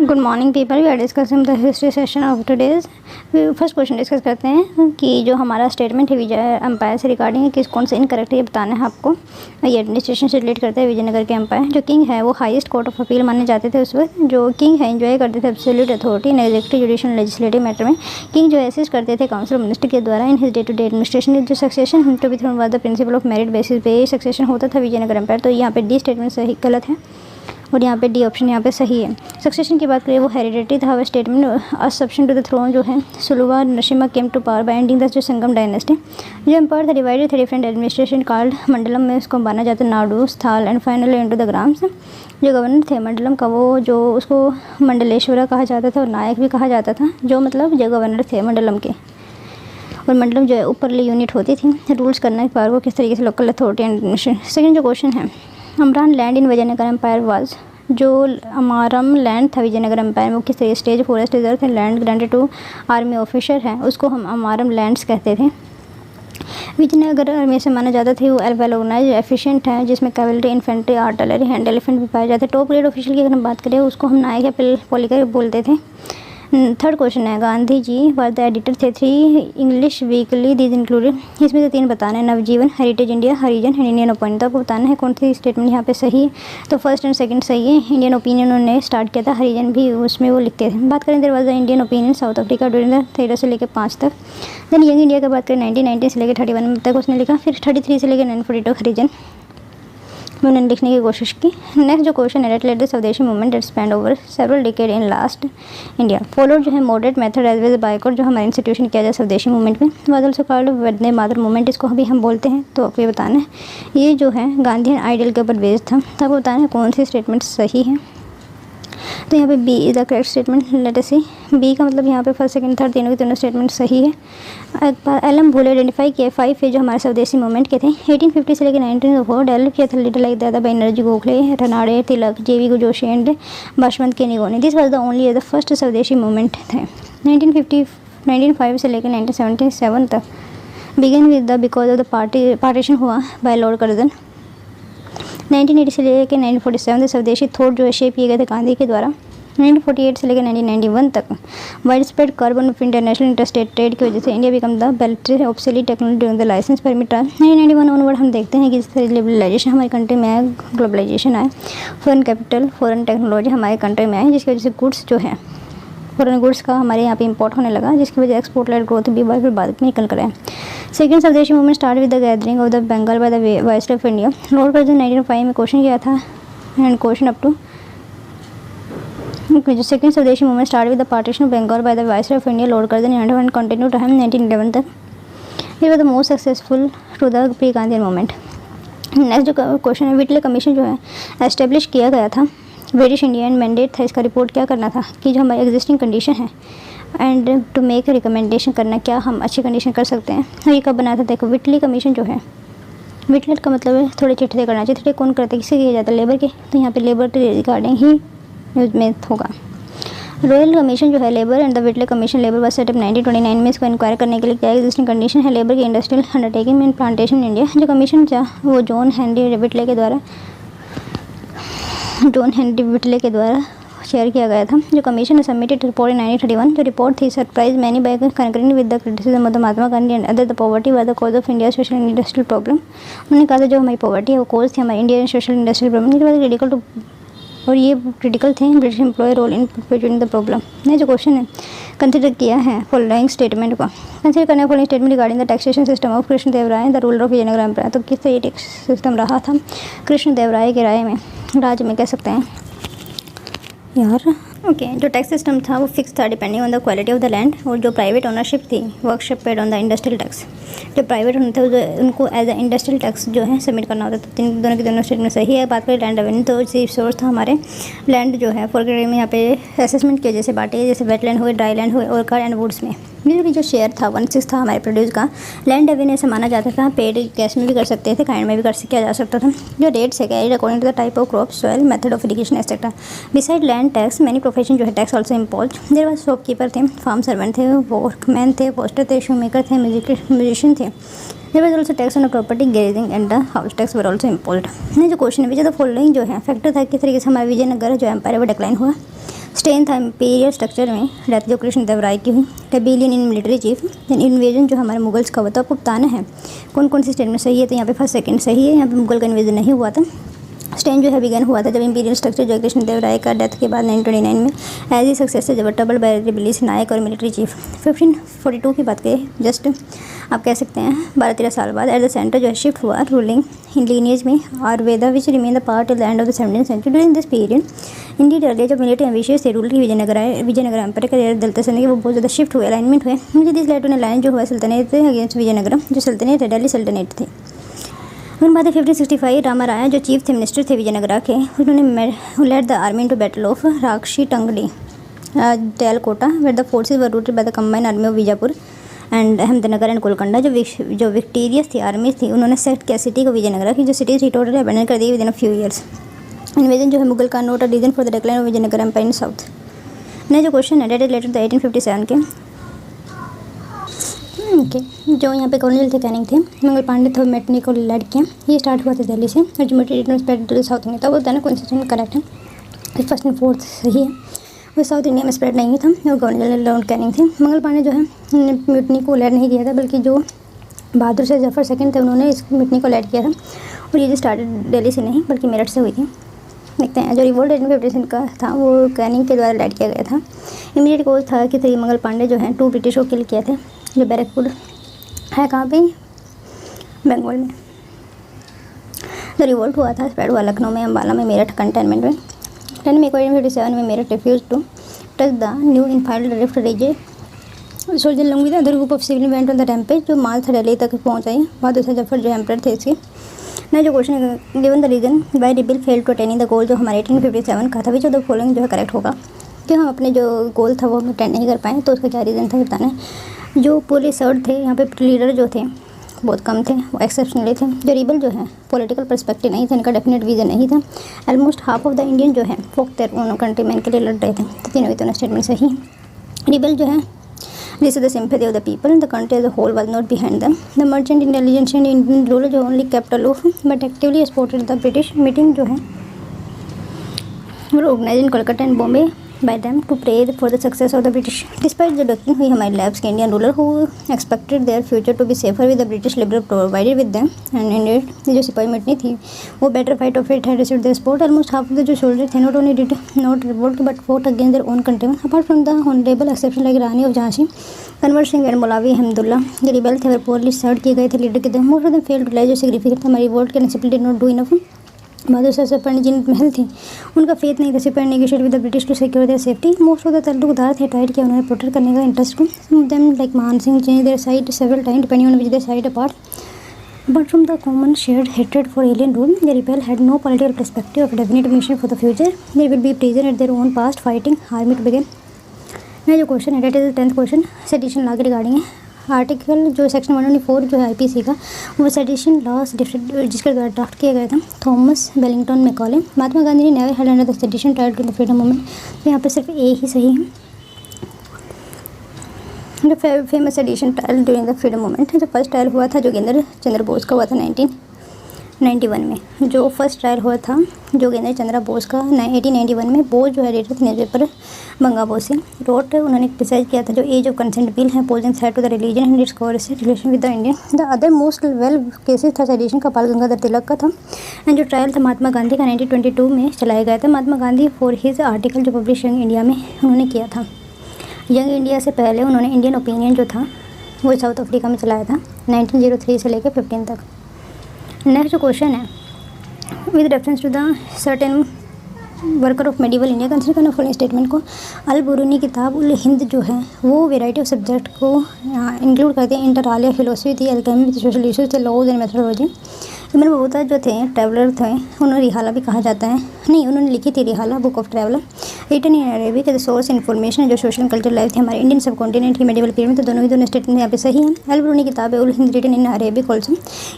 Good morning people, we are discussing the history session of today's. First question discuss करते हैं कि जो हमारा स्टेटमेंट है विजय एम्पायर से रिगार्डिंग किस कौन से इनकरेक्ट है ये बताना है आपको। ये एडमिनिस्ट्रेशन से रिलेट करते हैं विजयनगर के एम्पायर। जो किंग है वो हाईएस्ट कोर्ट ऑफ अपील माने जाते थे उस वक्त। जो किंग है एंजॉय करते थे absolute authority in executive, judicial, legislative matter में। किंग जो असिस्ट करते थे काउंसिल ऑफ मिनिस्टर के द्वारा in his day to day administration. जो succession to be throne was the principal of merit basis पे सक्सेशन होता था विजयनगर एम्पायर। तो यहाँ पे डी स्टेटमेंट सही गलत है और यहाँ पे डी ऑप्शन यहाँ पे सही है। सक्सेशन की बात करें वो हेरिडेटरी था वह statement. Assumption to the throne जो है Saluva Narasimha came to power by ending the जो संगम डायनेस्टी। जो एम्पायर था डिवाइडेड थे डिफरेंट एडमिनिस्ट्रेशन कॉल्ड मंडलम में उसको माना जाता है nadu, sthal and finally into the grams. जो गवर्नर थे मंडलम का वो जो उसको मंडलेश्वरा कहा जाता था और नायक भी कहा जाता था। जो मतलब जो गवर्नर थे मंडलम के और मंडलम जो है ऊपरली यूनिट होती थी रूल्स करने के पावर को किस तरीके से local authority and administration. Second जो क्वेश्चन है amaram land in Vijayanagar empire was. जो अमारम लैंड था विजयनगर एम्पायर में वो किस तरीके स्टेज फॉरेस्ट रिजर्व थे land granted to army officer है उसको हम अमारम लैंड्स कहते थे। विजयनगर आर्मी से माना जाता था वो वेल ऑर्गेनाइज एफिशिएंट है जिसमें cavalry, infantry, artillery, hand elephant भी पाए जाते हैं। टॉप ग्रेड ऑफिशियल की अगर हम बात करें उसको हम नायक या पोलिकर बोलते थे। थर्ड क्वेश्चन है Gandhi ji was the editor थे 3 इंग्लिश वीकली दीज इंक्लूडेड। इसमें से 3 बताना है Navjivan, heritage India, Harijan and Indian opinion. तो आपको बताना है कौन सी स्टेटमेंट यहाँ पे सही है। तो फर्स्ट एंड सेकंड सही है। इंडियन ओपिनियन उन्होंने स्टार्ट किया था, हरिजन भी उसमें वो लिखते थे। बात करें there was the Indian Opinion South Africa during the 13 से लेकर 5 तक। देन यंग इंडिया की बात करें 1919 से लेकर 31 तक उसने लिखा। फिर 33 से लेकर 942 हरिजन में उन्होंने लिखने की कोशिश की। नेक्स्ट जो क्वेश्चन है let the swadeshi movement that spend over several decade in last India followed जो है moderate method as well boycott जो हमारे इंस्टीट्यूशन किया जाए स्वदेशी मूवमेंट में was also called Vande Mataram movement. इसको अभी हम बोलते हैं। तो आपको ये बताना है ये जो है गांधी आइडियल के ऊपर बेस्ड था। तो आपको बताना है कौन सी स्टेटमेंट सही है। तो यहाँ पे B is the correct statement. Let us see B का मतलब यहाँ पे फर्स्ट सेकंड थर्ड तीनों के तीनों स्टेटमेंट सही है। एक बार एलएम भूले आइडेंटिफाई किए 5 फेज जो हमारे स्वदेशी मूवमेंट के थे 1850 से लेकर 1904 डेवलप किया था लीडर लाइक दादा भाई नौरोजी गोखले, रनाड़े, तिलक, जेवी जोशी एंड बसवंत के निगोनी। This was the only the first swadeshi movement थे। 1905 से लेकर 1977 तक begin with the because of the partition हुआ बाय लॉर्ड कर्जन। 1980 से लेकर 1947 तक स्वदेशी थॉट जो है शेप किए गए थे गांधी के द्वारा। 1948 से लेकर 1991 तक wide spread carbon of international interstate trade की वजह से India become the belt obsolete technology during the licence permit. 1991 onward हम देखते हैं कि जिस तरह लिबरलाइजेशन हमारी कंट्री में आया, ग्लोबलाइजेशन आया, फॉरेन कैपिटल फॉरेन टेक्नोलॉजी हमारे कंट्री में आई जिसकी वजह से गुड्स जो है फॉरेन गुड्स का हमारे यहाँ पे इंपोर्ट होने लगा जिसकी वजह एक्सपोर्ट लाइट ग्रोथ भी फिर बाद में निकल कर आए। Second swadeshi movement start with the gathering of the Bengal by the viceroy of India. Lord Curzon 1905 में क्वेश्चन किया था एंड क्वेश्चन अप टू जो second swadeshi movement start with the partition of Bengal by the viceroy of India Lord Curzon and continue to हम 1911 तक। ये was the most successful to the pre Gandhi movement. Next जो question है Whitley commission जो है establish किया गया था ब्रिटिश इंडिया एंड मैंडेट था इसका रिपोर्ट क्या करना था कि जो हमारी एग्जिस्टिंग कंडीशन है एंड टू मेक रिकमेंडेशन करना क्या हम अच्छी कंडीशन कर सकते हैं। ये कब बना था देखो विटली कमीशन जो है विटलेट का मतलब है थोड़े चिट्ठे करना चाहिए। चिट्ठे कौन करते किससे किया जाता है लेबर के। तो यहाँ पे लेबर के रिगार्डिंग ही न्यूज में होगा। रॉयल कमीशन जो है labour and the Whitley commission labour बस सेटअप 1929 में इसको इंक्वायर करने के लिए क्या एग्जिस्टिंग कंडीशन है लेबर की इंडस्ट्रियल अंडरटेकिंग में प्लांटेशन इंडिया। जो कमीशन था वो जॉन हेनरी विटले के द्वारा शेयर किया गया था। जो कमीशन ने सबमिटेड रिपोर्ट इन 1931 जो रिपोर्ट थी surprise many by concurring with the criticism of the Mahatma Gandhi and other the poverty was the cause of India social and industrial problem. उन्होंने कहा था जो हमारी पॉवर्टी है वो कॉज थी हमारी Indian social industrial problem. It was critical to और ये क्रिटिकल थे British employ role in perpetuating the problem. ने जो क्वेश्चन है कंसिडर किया है फॉलोइंग स्टेटमेंट को कंसिडर करना है following statement regarding the taxation system of Krishnadevaraya the ruler of Vijayanagar empire. तो किस तरह टैक्स सिस्टम रहा था कृष्णदेवराय के राय में राज्य में कह सकते हैं यार ओके। जो टैक्स सिस्टम था वो फिक्स था depending on the quality of the land और जो प्राइवेट ओनरशिप थी worship paid on the industrial tax. जो प्राइवेट होते थे उनको एज अ इंडस्ट्रियल टैक्स जो है सबमिट करना होता था। तीन दोनों की दोनों स्टेट में सही है। बात करें लैंड रेवेन्यू तो चीफ सोर्स था हमारे लैंड जो है फॉर में यहाँ पे असेसमेंट किए जैसे बाटे जैसे वेटलैंड हुए ड्राई लैंड हुए ऑर्किड एंड वुड्स में। म्यूजिक जो शेयर था 1/6 था हमारे प्रोड्यूस का। लैंड रेवेन्यू से माना जाता था पेड कैश में भी कर सकते थे काइंड में भी किया जा सकता था। जो रेट्स है carried according to the type of crop soil method of irrigation etcetera. Beside land tax many profession जो है tax also impose. There was shopkeeper थे फार्म सर्वेंट थे वर्कमैन थे पोस्टर थे शू मेकर थे म्यूजिशियन थे। There was also tax on property grazing and the house tax were also imposed. जो question है विच द फॉलोइंग जो है फैक्टर था किस तरीके से हमारा विजयनगर जो एम्पायर वो डिक्लाइन हुआ। स्टेन था इम्पीरियल स्ट्रक्चर में, डेथ जो कृष्ण देव राय की हुई। Rebellion in military chief, then invasion जो हमारे मुगल्स का हुआ था, आपको बताना है कौन कौन सी स्टेटमेंट सही है। तो यहाँ पे फर्स्ट सेकंड सही है, यहाँ पे मुगल का इन्वेजन नहीं हुआ था। स्टेन जो है बिगन हुआ था जब इम्पीरियल स्ट्रक्चर जो कृष्ण देव राय का डेथ के बाद 1929 में एज ई सक्सेसर जब ट्रबल बाय रिबेलियस नायक और मिलिट्री चीफ। 1542 की बात करें, जस्ट आप कह सकते हैं 12-13 साल बाद एट द सेंटर जो है शिफ्ट हुआ रूलिंग इन लीनियज में Ayurveda which remain the part till the end of the 17th century. During this period Indian earlier जब मिलिट्री एम्बिशियस थे रूल की विजयनगर एम्पायर का दलता सल्तनत के वो बहुत ज़्यादा शिफ्ट हुए, अलाइनमेंट हुए। मुझे this led to an alliance जो हुआ सल्तनत अगेंस्ट विजयनगरम, जो सल्तनत है दिल्ली सल्तनत थी। उन बाद 1565 रामाराया जो चीफ थे मिनिस्टर थे विजयनगरा के, उन्होंने led the army to battle of Rakshi Tangadi Talikota where the forces were routed by the combined army of Bijapur and Ahmednagar and Golconda. जो विक्टोरियस थी आर्मी थी उन्होंने सेट किया सिटी को विजयनगरा की, जो सिटी थी टोटली अबैंडन कर दी within a few years. Invasion जो है मुगल का not a reason for the decline of Vijayanagar empire in south. Next जो क्वेश्चन है डेट इज रिलेटेड टू 1857 के ओके जो यहाँ पे कॉलोनियल थे कैनिंग थे, मंगल पांडे थे मेटनी को लड़कियाँ, ये स्टार्ट हुआ था दिल्ली से और जो स्प्रेड टू साउथ इंडिया। तो बोलता है ना कौन सा करेक्ट है, फर्स्ट एंड फोर्थ सही है। वो साउथ इंडिया में स्प्रेड नहीं था, वो कॉलोनियल लॉर्ड कैनिंग थे। मंगल पांडे जो है म्यूटनी को लैड नहीं किया था, बल्कि जो बहादुर शाह जफर सेकंड थे उन्होंने इस म्यूटनी को लैड किया था। और ये जो स्टार्टेड दिल्ली से नहीं बल्कि मेरठ से हुई थी। देखते हैं जो रिवोल्ट 1857 का था वो कैनिंग के द्वारा लैड किया गया था। इमीडिएट गोल था कि थ्री मंगल पांडे जो हैं 2 ब्रिटिश को किल किया थे, जो बैरकपुर है कहाँ पे, बंगाल में। जो रिवोल्ट हुआ था स्प्रेड हुआ लखनऊ में, अम्बाला में, मेरठ कंटेनमेंट में। 10 मई 1857 में Meerut refuse to touch the new Enfield rifle रीजे soldier long with other group of civil went on the rampage, जो माल था दिल्ली तक पहुँचाई। बहादुर शाह जफर जो एम्पर थे इसके। ना जो क्वेश्चन है given the reason by rebel fail to attaining the goal, जो हमारे 1857 का था, विच ऑफ द फॉलोइंग जो है करेक्ट होगा कि हम अपने जो गोल था वो हम अटेंड नहीं कर पाए, तो उसका क्या रीज़न था बताना है। जो पुलिस सर्ड थे यहाँ पे लीडर जो थे बहुत कम थे, वो एक्सेप्शनली थे। जो रिबल जो है पॉलिटिकल पर्सपेक्टिव नहीं था, इनका डेफिनेट विजन नहीं था। Almost half of the Indian जो है फोक देयर ओन कंट्री मैन के लिए लड़ रहे थे, तो तीनों स्टेटमेंट सही। रिबल जो है this is the sympathy of the people, the country as a whole was not behind them. The merchant intelligence and Indian ruler जो only capital of but actively supported the British. Meeting जो है organize in Kolkata and Bombay by them to pray for the success of the British. Despite the doctrine हुई हमारे labs के Indian ruler who expected their future to be safer with the British liberal provided with them and indeed जो सिपाही मिटनी थी वो better fight of it had received their support. Almost half of the जो soldiers थे not only did not revolt but fought against their own countrymen. Apart from the honorable exception like Rani of Jhansi, Kanwar Singh and Molavi Hamdullah, जो rebel थे वो poorly served किए गए थे leader के द्वारा। Most of them failed to realize जो significant था हमारी रिवोल्ट के simply did not do enough. Bahadur Shah सिपाही जिन महल थी उनका फेथ नहीं था सिपाही negotiate with the British to secure their safety. Most of the taluqdar थे ट्राइड किया उन्होंने प्रोटेक्ट करने का इंटरेस्ट को। सम of them like Man Singh change their side several time depending on which their side apart, but from the common shared hatred for alien rule the rebel had no political perspective of definite mission for the future. They will be present at their own past fighting army to begin. मैं जो question है date is 10th question sedition law के regarding है। Article जो section 124 जो है IPC का वो सेडिशन लॉस जिसके द्वारा ड्राफ्ट किया गया था Thomas Wellington Macaulay. Mahatma Gandhi ने never head under the sedition trial to the freedom movement, तो यहाँ पे सिर्फ ए ही सही है। जो famous sedition trial during the freedom movement जो फर्स्ट ट्रायल हुआ था जोगिंदर चंद्र बोस का हुआ था 1991 में। जो फर्स्ट ट्रायल हुआ था जोगिंदर चंद्र बोस का 1891 में। बोस जो है एडिटर थे न्यूज़पेपर बंगा बोस से रोट उन्होंने क्रिटिसाइज किया था जो एज ऑफ कंसेंट बिल है posing side to the religion and its coordinated relation with the Indian. The other most well cases था सेडिशन का बाल गंगाधर तिलक का था। एंड जो ट्रायल था महात्मा गांधी का 1922 में चलाया गया था। Mahatma Gandhi for his article जो पब्लिश यंग इंडिया में उन्होंने किया था। यंग इंडिया से पहले उन्होंने इंडियन ओपिनियन जो था वो साउथ अफ्रीका में चलाया था 1903 से लेकर 15 तक। नेक्स्ट जो क्वेश्चन है with reference to the certain worker of medieval India consider करना फॉलोइंग स्टेटमेंट को। अल बुरूनी किताब उल हिंद जो है वो वेराइटी ऑफ सब्जेक्ट को इंक्लूड करते हैं। इंटर आलिया फिलोसफी थी, एल्केमी विद सोशल इश्यूज थे, laws and methodology. Ibn Battuta जो थे ट्रैवलर थे, उन्होंने रिहाला भी कहा जाता है, नहीं उन्होंने लिखी थी Rihla book of traveller. Written in Arabic के सोर्स इन्फॉर्मेशन जो सोशल कल्चर लाइफ थी हमारे इंडियन सब कॉन्टिनेंट की मेडिवल पीरियड में, तो दोनों स्टेटमेंट यहाँ पे सही है। अल बुरूनी किताब है उल हिंद रिटन इन अरेबिक ऑल्सो।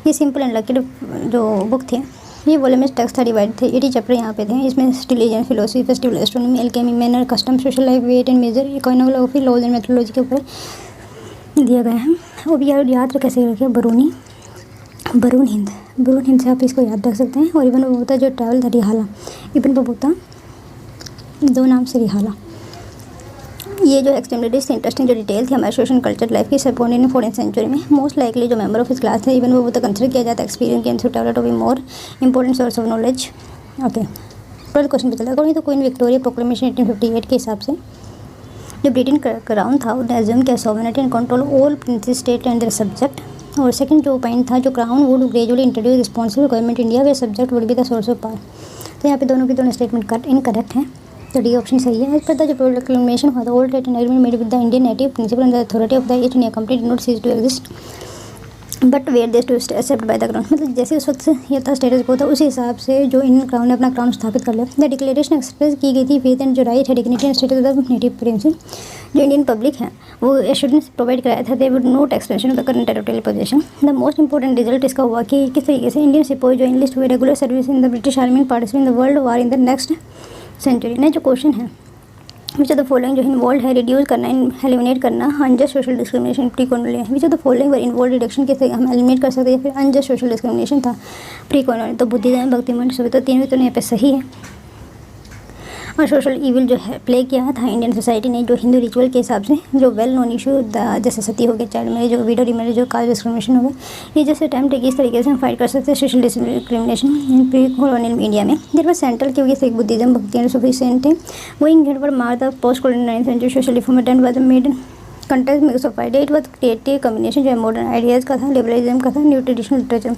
ये सिंपल एंड लकीड जो बुक थी ये वॉल्यूम टेक्स्ट था डिवाइड थे 80 चैप्टर यहाँ पे थे। इसमें religion philosophy festival astronomy alchemy manner custom social life weight and measure economic laws and methodology के ऊपर दिया गया है। वो भी याद कैसे रखिए बरून हिंद से आप इसको याद रख सकते हैं। और इब्न बतूता जो ट्रैवल था रिहाला इब्न बतूता दो नाम सिरिहाला। ये जो एक्सट्रीमली इंटरेस्टिंग जो डिटेल थी हमारे सोशल कल्चर लाइफ की सपोर्ट इन 14th सेंचुरी में। मोस्ट लाइकली जो मेंबर ऑफ हिज क्लास थे इवन वो तो कंसिडर किया जाता है experience gain to develop to be more important source of knowledge. Okay, 12 question पे चलता है। According to Queen Victoria proclamation 1858 के हिसाब से जो ब्रिटेन क्राउन था वो एज्यूम किया sovereignty and control all princes state and their subject. और सेकंड जो पॉइंट था जो crown would gradually introduce responsible government India way subject would be the source of power. तो यहाँ पे दोनों की दोनों स्टेटमेंट इनकरेक्ट हैं, तो डी ऑप्शन सही है। एज पर द जो प्रोक्लेमेशन हुआ था old and agreement made with the Indian native principal and the authority of the East India Company did not cease to exist but were this to accept by the crown. मतलब जैसे उस वक्त ये था status को था उसी हिसाब से जो इन क्राउन ने अपना क्राउन स्थापित कर लिया। द डिक्लेरेशन एक्सप्रेस की गई थी फेथ एंड जो राइट है dignity and status of native principle जो इंडियन पब्लिक है वो एश्योरेंस प्रोवाइड कराया था they would not extension of the current territorial position. The most important result इसका हुआ कि किस तरीके से इंडियन सिपाही जो इंग्लिश हुए regular service in the British army and participate in the world war in the next century. ने जो क्वेश्चन है विच ऑफ द फॉलोइंग जो इन्वॉल्व है रिड्यूस करना एलिमिनेट करना unjust social discrimination pre colonial. Which of the following were involve reduction के हम eliminate कर सकते हैं फिर अनजस्ट सोशल डिस्क्रिमिनेशन था प्री कॉलोनियल। तो बुद्धिज्म भक्तिमन सुविधा तीन भी तो यहाँ पे सही है। और सोशल इविल जो है प्ले किया था इंडियन सोसाइटी ने जो हिंदू रिचुअल के हिसाब से जो वेल नोन इशू जैसे सती हो गया चाइल्ड मैरिज जो विडो रीमैरिज जो कास्ट डिस्क्रिमिनेशन हो गया ये जैसे अटैम्प्ट है कि इस तरीके से हम फाइट कर सकते हैं social discrimination in pre colonial India में। देयर वाज सेंट्रल की वजह से बुद्धिज्म भक्ति एंड सफिशिएंट है गोइंग हेड फॉर मार the post colonial century social reform attempt by the made contact mix of idea. It was creative combination जो है modern ideas का था लिबरलिज्म का था न्यू ट्रेडिशनल लिटरेचर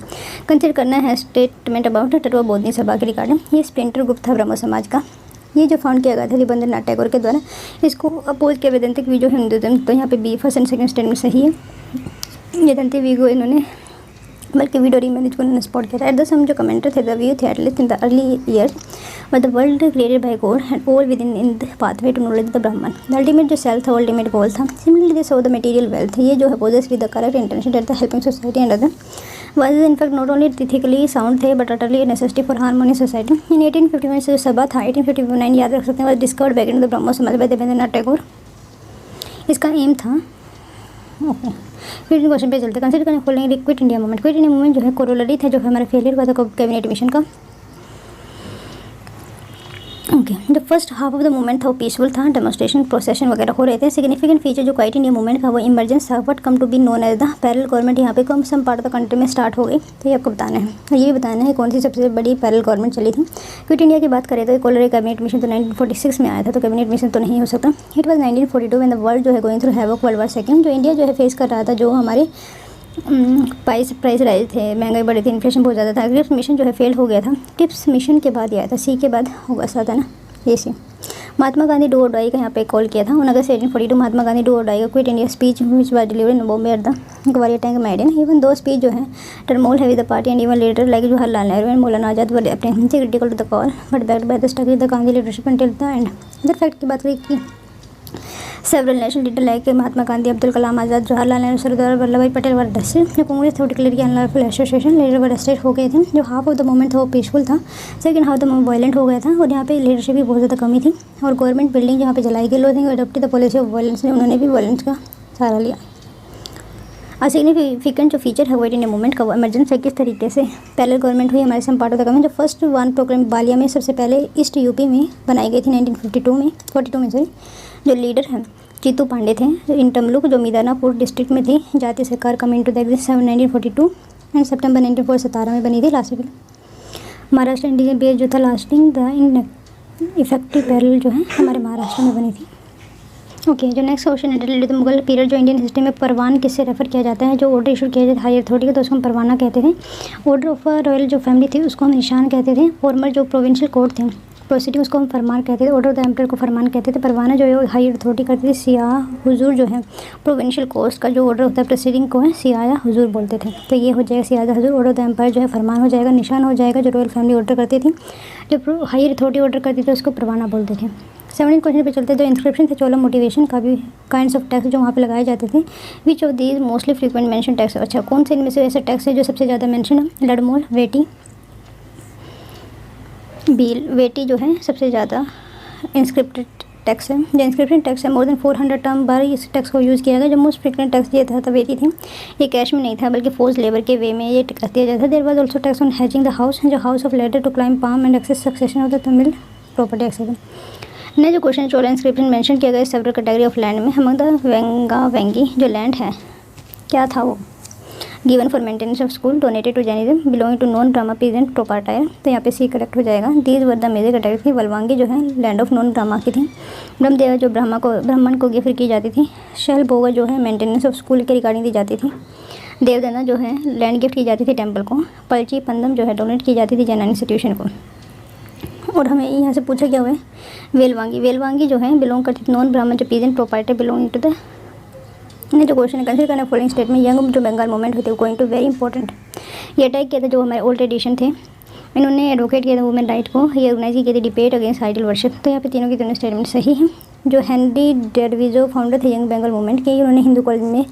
कंसिडर करना है स्टेटमेंट अबाउट टटवा बौद्ध सभा के रिगार्डिंग। ये स्प्लिंटर ग्रुप था ब्रह्म समाज का ये जो फाउंड किया गया था रविंद्रनाथ टैगोर के द्वारा। इसको अपोज किया वेदांतिक वीगो हिंदुज़म। तो यहाँ पे B first and second statement सही है। वेदांतिक वीगो इन्होंने बल्कि वीडो रीमैरिज को उन्होंने सपोर्ट किया था। एट द सम जो कमेंटर थे द व्यू थे at least in the early years but the world created by God and all with in the pathway to knowledge the Brahman. The ultimate जो सेल्फ था ultimate goal था। Similarly they saw the material wealth ये जो है possess with the correct intention at the helping society and other was in fact not only ethically sound थे but utterly necessary for harmonious society। In 1851 से जो सभा था 1859 याद रख सकते हैं was discovered back in the ब्रह्मो समाज by देवेंद्रनाथ टैगोर। इसका एम था ओके। फिर क्वेश्चन पे चलते कंसिडर करें following quit India movement. Quit India movement जो है कोरोलरी था जो हमारा फेलियर हुआ था कैबिनेट मिशन का। Okay the first half of the movement था वो पीसफुल था डेमोस्ट्रेशन प्रोसेशन वगैरह हो रहे थे। सिग्निफिकेंट फीचर जो क्वाइट इंडिया मूवमेंट था वो इमरजेंस था but come to be known as the parallel government. यहाँ पे come some part of the country में स्टार्ट हो गई। तो ये आपको बताना है और ये भी बताना है कौन सी सबसे बड़ी पैरेलल गवर्नमेंट चली थी। क्विट इंडिया की बात करें तो कोलरी कैबिनेट मिशन तो 1946 में आया था तो कैबिनेट मिशन तो नहीं हो सकता। It was 1942 when the world जो है going through havoc world war second. जो इंडिया जो है फेस कर रहा था जो हमारे प्राइस राइज थे महंगाई बढ़ी थी इन्फ्लेशन बहुत ज़्यादा था। टिप्स मिशन जो है फेल हो गया था। टिप्स मिशन के बाद आया था सी के बाद होगा सा था ना ये C. Mahatma Gandhi do or die का यहाँ पे कॉल किया था 9 अगस्त 1842 Mahatma Gandhi do or die का quit India speech which was delivered in Bombay at the Gowalia tank maidan. Even though speech जो है टर्मोल है with the party and even leader like Jawaharlal Nehru and Maulana Azad were अपने critical to the call but backed by the struggle with the Gandhi leadership until the end. Other fact की बात करें कि several national leader like Mahatma Gandhi Abdul Kalam Azad Jawaharlal Nehru Sardar Vallabh भाई Patel were arrested. जो कांग्रेस थी declare किया unlawful association leader were arrested हो गए थे। जो हाफ ऑफ द मूवमेंट था वो पीसफुल था second half the movement violent हो गया था और यहाँ पे लीडरशिप भी बहुत ज़्यादा कमी थी और गवर्नमेंट बिल्डिंग जहाँ पे जलाई गई लोग adopted the policy of violence उन्होंने भी वायलेंस का सहारा लिया। और सिग्निफिकेंट जो फीचर है क्विट इंडिया मूवमेंट का वो इमरजेंसी किस तरीके से पैरेलल गवर्नमेंट हुई हमारे some part of the government. जो फर्स्ट वन प्रोग्राम बालिया में सबसे पहले ईस्ट यूपी में बनाई गई थी 1942 में सॉरी। जो लीडर हैं जीतू पांडे थे इन तमलुक जो मिदनापुर डिस्ट्रिक्ट में थी। जातीय सरकार come into the exist 1942 and सितंबर 1947 में बनी थी लास्ट में। महाराष्ट्र इंडियन बेस जो था lasting the in effective parallel जो है हमारे महाराष्ट्र में बनी थी। ओके जो नेक्स्ट क्वेश्चन है मुगल पीरियड जो इंडियन हिस्ट्री में परवान किससे रेफर किया जाता है। जो ऑर्डर इशू किया जाता है हायर अथॉरिटी का तो उसको हम परवाना कहते थे। ऑर्डर ऑफ रॉयल जो फैमिली थी उसको हम निशान कहते थे। फॉर्मर जो प्रोविंशियल कोर्ट थे प्रोसीडिंग उसको हम फरमान कहते थे। ऑर्डर ऑफ द एम्परर को फरमान कहते थे। परवाना जो है हायर अथॉरिटी करती थी। सियाह हुजूर जो है प्रोविंशियल कोर्ट का जो ऑर्डर होता है प्रोसीडिंग को है सियाह हुजूर बोलते थे। तो ये हो जाएगा सियाह हुजूर। ऑर्डर ऑफ द एम्पायर जो है फरमान हो जाएगा। निशान हो जाएगा जो रॉयल फैमिली ऑर्डर करती थी। जो हायर अथॉरिटी ऑर्डर करती थी उसको परवाना बोलते थे। 17 क्वेश्चन पे चलते जो इंस्क्रिप्शन थे चोला मोटिवेशन का भी काइंड्स ऑफ टैक्स जो वहाँ पे लगाए जाते थे। Which of these mostly frequent mention tax. अच्छा कौन से इनमें से ऐसे टैक्स है जो सबसे ज़्यादा मेंशन है। लडमोल वेटी बिल वेटी जो है सबसे ज़्यादा इंस्क्रिप्टेड टैक्स है। जो इंस्क्रिप्शन टैक्स है मोर देन 400 टर्म बार इस टैक्स को यूज़ किया गया। जो मोस्ट फ्रीक्वेंट टैक्स ये था वेटी थी। ये कैश में नहीं था बल्कि फोर्स लेबर के वे में ये टैक्स दिया जाता था। There was also tax on hedging the house जो house of ladder to climb palm and access succession of the Tamil property access. ने जो क्वेश्चन चोला इंस्क्रिप्शन मेंशन किया गया सेवरल कैटेगरी ऑफ लैंड में अमंग द वेंगा वेंगी जो लैंड है क्या था वो given for maintenance of school donated to Jainism belonging to non Brahma peasant proprietor. तो यहाँ पे सी करेक्ट हो जाएगा। These were the major category थी। वलवांगी जो है लैंड ऑफ नॉन ब्राह्मा की थी। ब्रह्मदेवा जो ब्राह्मण को गिफ्ट की जाती थी। शैल भोगा जो है मेंटेनेंस ऑफ स्कूल के रिगार्डिंग दी जाती थी। देवदना जो है लैंड गिफ्ट की जाती थी टेम्पल को। पलची पंदम जो है डोनेट की जाती थी जैन इंस्टीट्यूशन को। और हमें यहाँ से पूछा क्या हुआ है वेलवांगी जो है बिलोंग करती थी नॉन ब्राह्मण जो पीजेंट प्रोपार्टी बिलोंगिंग टू द ने जो क्वेश्चन कंसिडर करना फॉलोइंग स्टेट में यंग जो बंगाल मूवमेंट होती है गोइंग टू वेरी इंपॉर्टेंट। ये अटैक किया था जो हमारे ओल्ड ट्रेडिशन थे। इन्होंने एडवोकेट किया था वुमेन राइट को। ये ऑर्गेनाइज की थी डिबेट अगेंस्ट आइडल वर्शिप। तो यहाँ पे तीनों की तीनों स्टेटमेंट सही है। जो हेनरी डेविजो फाउंडर थे यंग बंगाल मूवमेंट के उन्होंने हिंदू कॉलेज में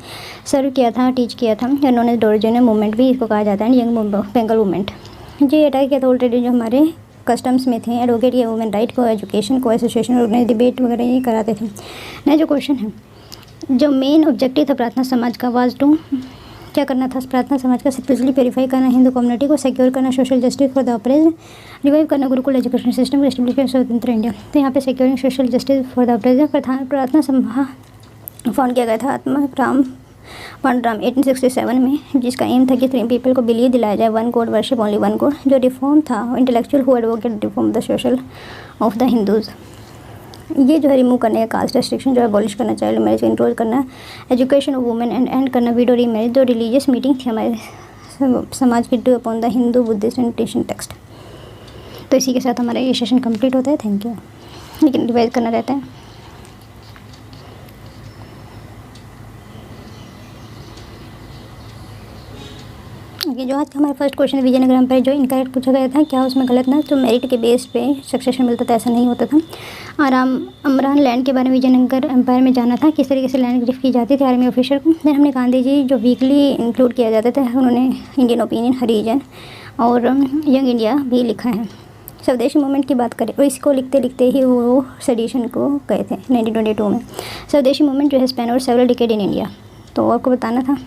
सर्व किया था टीच किया था। उन्होंने डोरजन मूवमेंट भी इसको कहा जाता है यंग बंगाल मूवमेंट। जो ये अटैक किया था ओल्ड ट्रेडिशन जो हमारे कस्टम्स में थे एडवोकेट किया वुमेन राइट को एजुकेशन को एसोसिएशन ऑर्गेनाइज डिबेट वगैरह ये कराते थे। नया जो क्वेश्चन है जो मेन ऑब्जेक्टिव था प्रार्थना समाज का वाज टू क्या करना था प्रार्थना समाज का स्पिरिचुअली प्योरीफाई करना हिंदू कम्युनिटी को सिक्योर करना social justice for the oppressed revive करना गुरुकुल एजुकेशन सिस्टम एस्टेब्लिश स्वतंत्र इंडिया। तो यहाँ पे securing social justice for the oppressed प्रार्थना सभा फाउंड किया गया था आत्मा राम पांडुराम 1867 में जिसका एम था कि 3 पीपल को बिलीव दिलाया जाए one God worship only one God. जो रिफॉर्म था intellectual who advocate reform the social of the Hindus. ये जो है रिमूव करने का कास्ट रेस्ट्रिक्शन जो है अबॉलिश करना चाइल्ड मैरिज इंट्रोज करना एजुकेशन ऑफ वुमेन एंड करना विडो री मैरिज। जो रिलीजियस मीटिंग थी हमारे समाज की do upon the Hindu Buddhist and Christian text. तो इसी के साथ हमारा ये सेशन कंप्लीट होता है। Thank you. लेकिन रिवाइज करना रहता है। ये जो आज का हमारा फर्स्ट क्वेश्चन विजयनगर एम्पायर जो इनकरेक्ट पूछा गया था क्या उसमें गलत ना तो मेरिट के बेस पे सक्सेशन मिलता था ऐसा नहीं होता था। अमरान लैंड के बारे में विजयनगर एम्पायर में जाना था किस तरीके से लैंड गिफ्ट की जाती थी आर्मी ऑफिसर को। देन हमने गांधी जी जो वीकली इंक्लूड किया जाता था उन्होंने इंडियन ओपिनियन हरिजन और यंग इंडिया भी लिखा है। स्वदेशी मूवमेंट की बात करें और इसको लिखते लिखते ही वो सेडिशन को गए थे 1922 में। स्वदेशी मूवमेंट जो है स्पेन और सेवरल डिकेड इन इंडिया। तो आपको बताना था।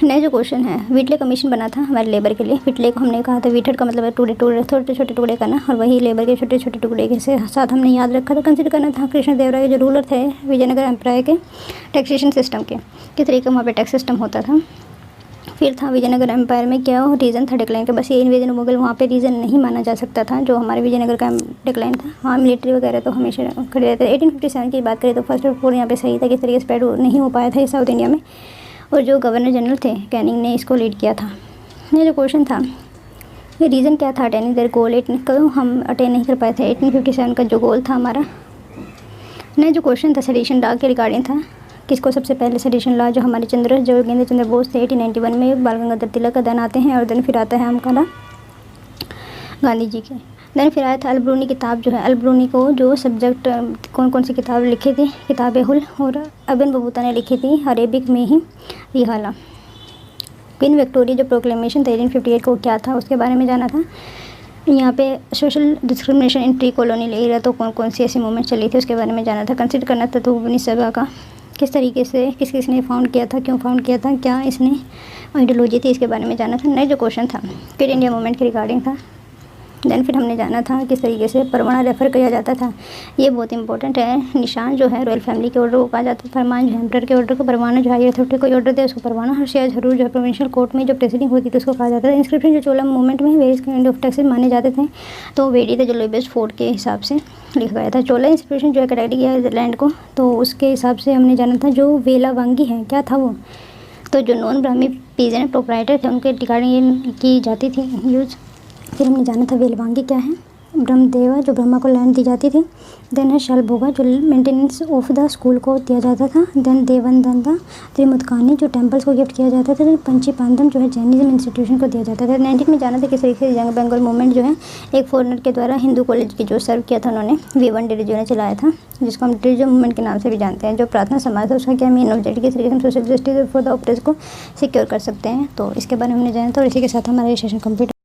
नया जो क्वेश्चन है व्हिटले कमीशन बना था हमारे लेबर के लिए। व्हिटले को हमने कहा था व्हिटल का मतलब है टुकड़े छोटे छोटे टुकड़े करना और वही लेबर के छोटे छोटे टुकड़े के साथ हमने याद रखा था कंसिडर करना था कृष्ण देव राय जो रूलर थे विजयनगर एम्पायर के टैक्सेशन सिस्टम के किस तरीके वहाँ पे टैक्स सिस्टम होता था। फिर था विजयनगर एम्पायर में क्या रीज़न था डिक्लाइन का। बस ये इन्वेजन मुगल वहाँ पे रीज़न नहीं माना जा सकता था जो हमारे विजयनगर का डिक्लाइन था। हाँ मिलिट्री वगैरह तो हमेशा खड़े रहते थे। 1857 की बात करें तो फर्स्ट ऑफ ऑल यहाँ पे सही था किस तरीके स्प्रेड नहीं हो पाया था ये साउथ इंडिया में। और जो गवर्नर जनरल थे कैनिंग ने इसको लीड किया था। ये जो क्वेश्चन था ये रीज़न क्या था अटेनिंग देयर गोल क्यों हम अटेन नहीं कर पाए थे 1857 का जो गोल था हमारा। नया जो क्वेश्चन था सेडिशन लॉ के रिगार्डिंग था किसको सबसे पहले सेडिशन लॉ जो हमारे जोगेंद्र चंद्र बोस थे 1891 में बाल गंगाधर तिलक का देन आते हैं और देन फिर आता है हमारा गांधी जी के। देन फिर आया था अलब्रूनी किताब जो है अलब्रूनी को जो सब्जेक्ट कौन कौन सी किताब लिखी थी किताब हुल और अबिन बबूता ने लिखी थी अरेबिक में ही रिहाला। क्वीन विक्टोरिया जो प्रोक्लेमेशन था 1858 को क्या था उसके बारे में जाना था। यहाँ पे social discrimination in pre colonial area तो कौन कौन सी ऐसी मूवमेंट चली थी उसके बारे में जाना था। कंसिडर करना था तो सभा का किस तरीके से किसने फाउंड किया था क्यों फाउंड किया था क्या इसने आइडियोलॉजी थी इसके बारे में जाना था। नेक्स्ट जो क्वेश्चन था क्विट इंडिया मूवमेंट के रिगार्डिंग था। देन फिर हमने जाना था किस तरीके से परवाना रेफ़र किया जाता था। ये बहुत इंपॉर्टेंट है। निशान जो है रॉयल फैमिली के ऑर्डर को कहा जाता है। फरमान जो है एम्परर के ऑर्डर को परवाना जो हाई अथॉरिटी को ऑर्डर दे उसको परवाना। और शेयर जरूर जो है प्रोविंशियल कोर्ट में जो प्रेसिडिंग होती थी उसको कहा जाता था। इंस्क्रिप्शन जो चोला मूवमेंट में वेरियस काइंड ऑफ टैक्सेस माने जाते थे तो वेरी थे जो लोएस्ट फोर्ट के हिसाब से लिखा गया था। चोला इंस्क्रिप्शन जो है कैटेगरी किया लैंड को तो उसके हिसाब से हमने जाना था जो वेलावांगी है क्या था वो तो जो नॉन ब्राह्मी पीजेंट प्रोप्राइटर थे उनके रिगार्डिंग की जाती थी यूज़। फिर हमने जाना था वेलवांगी क्या है ब्रह्मदेवा जो ब्रह्मा को लैंड दी जाती थी। देन है शैलभोगा जो मेंटेनेंस ऑफ द स्कूल को दिया जाता था। देन देवनदंदा त्रिमुदकानी जो टेम्पल्स को गिफ्ट किया जाता था। देन पंची पांडम जो है जैनिज्म इंस्टीट्यूशन को दिया जाता था। 19 में जाना था किस तरीके से यंग बंगाल मूवमेंट जो है एक फॉरनर के द्वारा हिंदू कॉलेज की जो सर्व किया था उन्होंने V1 डिरिजो ने चलाया था जिसको हम डिरिजो मूवमेंट के नाम से भी जानते हैं। जो प्रार्थना समाज था उसका क्या मेन ऑब्जेक्ट किस तरीके से हम social justice for the oppress को सिक्योर कर सकते हैं तो इसके बारे में हमने जाना था। और इसी के साथ हमारा ये सेशन कंप्लीट